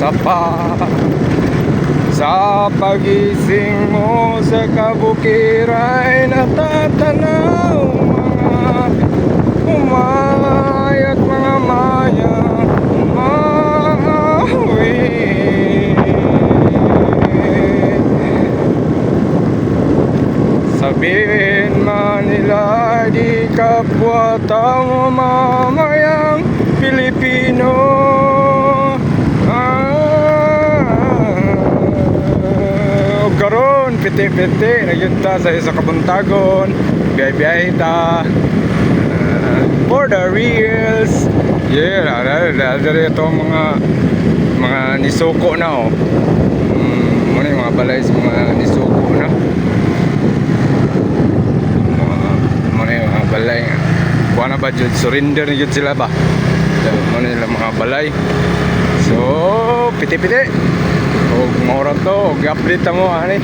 sapa. Sa pagising mo sa kabukiran, natatanaw mga umay at mga maya umawi. Sabihin man nila di kapwa tao mamayang Pilipino. Karon piti-piti nagyunta sa isa kabuntagon, biyay-biyay ta for the reals. Yeah, dali itong mga nisuko na oh. Muna yung mga balay sa mga nisuko na. Muna yung mga balay. Kuha na ba dyan? Surrender na dyan sila ba? Muna yung mga balay. So, piti-piti. O, mora to. O, update mo, hani.